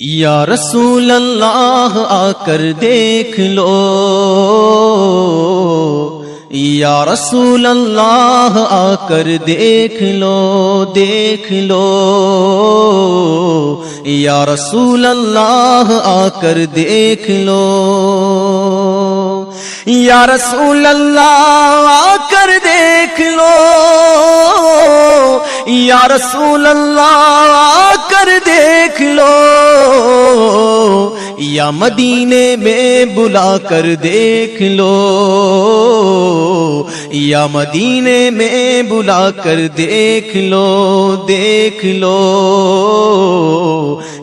یا رسول اللہ آ کر دیکھ لو، یا رسول اللہ آ کر دیکھ لو، دیکھ لو، یا رسول اللہ آ کر دیکھ لو، یا رسول اللہ آ کر دیکھ لو، یا رسول اللہ آ کر دیکھ لو، یا مدینے میں بلا کر دیکھ لو، یا مدینے میں بلا کر دیکھ لو، دیکھ لو،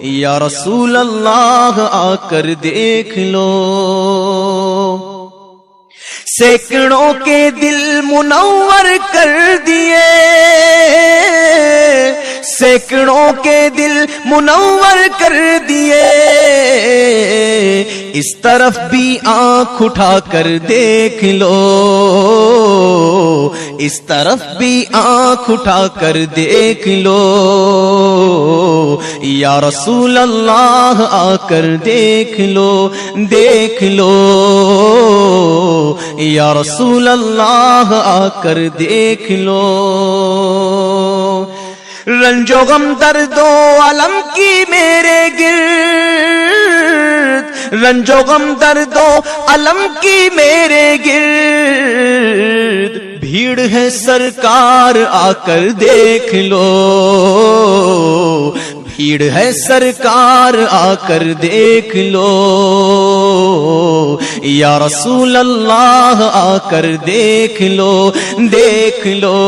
یا رسول اللہ آ کر دیکھ لو۔ سینکڑوں کے دل منور کر دیے، سینکڑوں کے دل منور کر دیے، اس طرف بھی آنکھ اٹھا کر دیکھ لو، اس طرف بھی آنکھ اٹھا کر دیکھ لو، یا رسول اللہ آ کر دیکھ لو، دیکھ لو، یا رسول اللہ آ کر دیکھ لو۔ رنج و غم درد و الم کی میرے گرد، رنج و غم درد و الم کی میرے گرد، بھیڑ ہے سرکار آ کر دیکھ لو، بھیڑ ہے سرکار آ کر دیکھ لو، یا رسول اللہ آ کر دیکھ لو، دیکھ لو،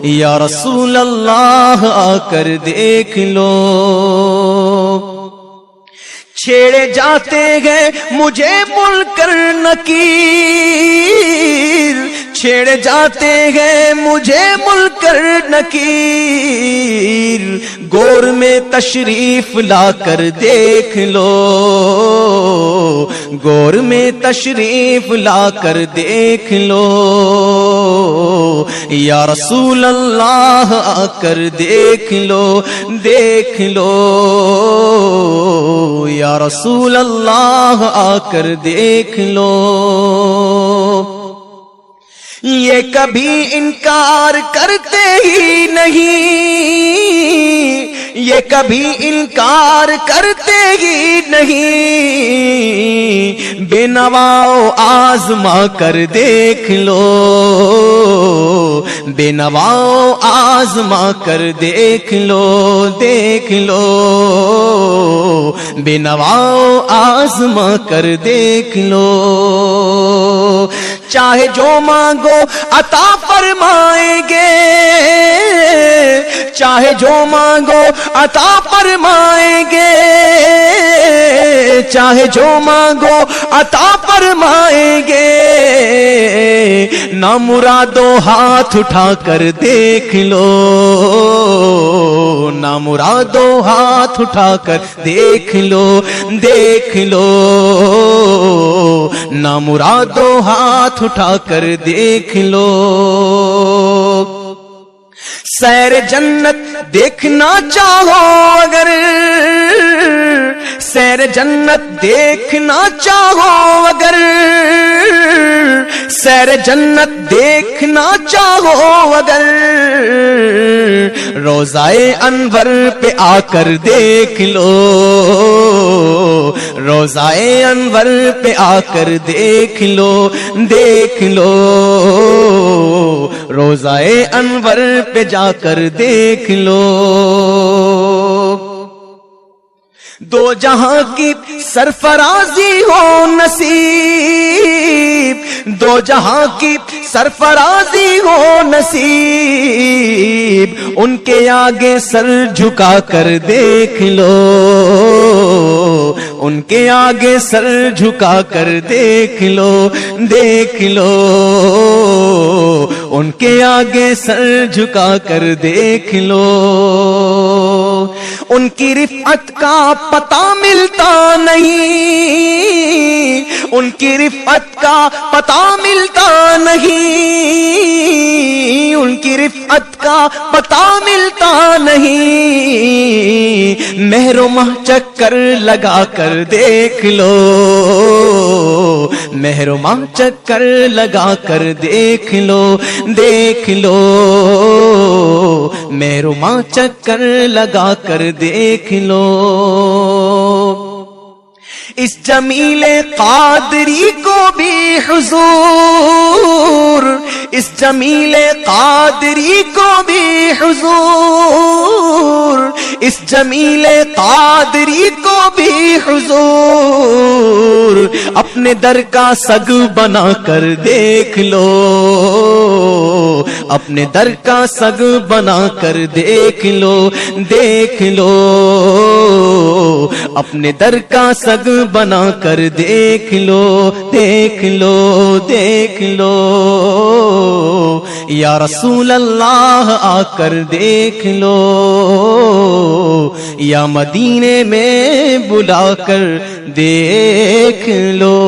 یا رسول اللہ آ کر دیکھ لو۔ چھیڑے جاتے ہیں مجھے منکر نکیر، چھیڑے جاتے ہیں مجھے منکر نکیر، گور میں تشریف لا کر دیکھ لو، گور میں تشریف لا کر دیکھ لو، یا رسول اللہ آ کر دیکھ لو، دیکھ لو، یا رسول اللہ آ کر دیکھ لو۔ یہ کبھی انکار کرتے ہی نہیں، یہ کبھی انکار کرتے ہی نہیں، بے نواؤ آزما کر دیکھ لو، بے نواؤ آزما کر دیکھ لو، دیکھ لو، بے نواؤ آزما کر دیکھ لو، چاہے جو مانگو عطا فرمائیں گے، چاہے جو مانگو عطا فرمائیں گے، چاہے جو مانگو عطا فرمائیں گے، نہ مرادو ہاتھ اٹھا کر دیکھ لو، نہ مرادو ہاتھ اٹھا کر دیکھ لو، دیکھ لو، نہ مرادو ہاتھ اٹھا کر دیکھ لو۔ سیر جنت دیکھنا چاہو اگر، سیر جنت دیکھنا چاہو اگر، سیر جنت دیکھنا چاہو اگر، روضائے انور پہ آ کر دیکھ لو، روضائے انور پہ آ کر دیکھ لو، دیکھ لو، روضائے انور پہ جا کر دیکھ لو۔ دو جہاں کی سرفرازی ہو نصیب، دو جہاں کی سرفرازی ہو نصیب، ان کے آگے سر جھکا کر دیکھ لو، ان کے آگے سر جھکا کر دیکھ لو، دیکھ لو، ان کے آگے سر جھکا کر دیکھ لو۔ ان کی رفعت کا پتہ ملتا نہیں، ان کی رفعت کا پتہ ملتا نہیں، ان کی رفعت کا پتہ ملتا نہیں، مہر و ماہ چکر لگا کر دیکھ لو، مہر و ماہ چکر لگا کر دیکھ لو، دیکھ لو، مہر و ماہ چکر لگا کر دیکھ لو۔ اس جمیل قادری کو بھی حضور، اس جمیل قادری کو بھی حضور، اس جمیل قادری کو بھی حضور اپنے در کا سگ بنا کر دیکھ لو، اپنے در کا سگ بنا کر دیکھ لو، دیکھ لو، اپنے در کا سگ بنا کر دیکھ لو، دیکھ لو، دیکھ لو، یا رسول اللہ آ کر دیکھ لو، یا مدینے میں بلا کر دیکھ لو۔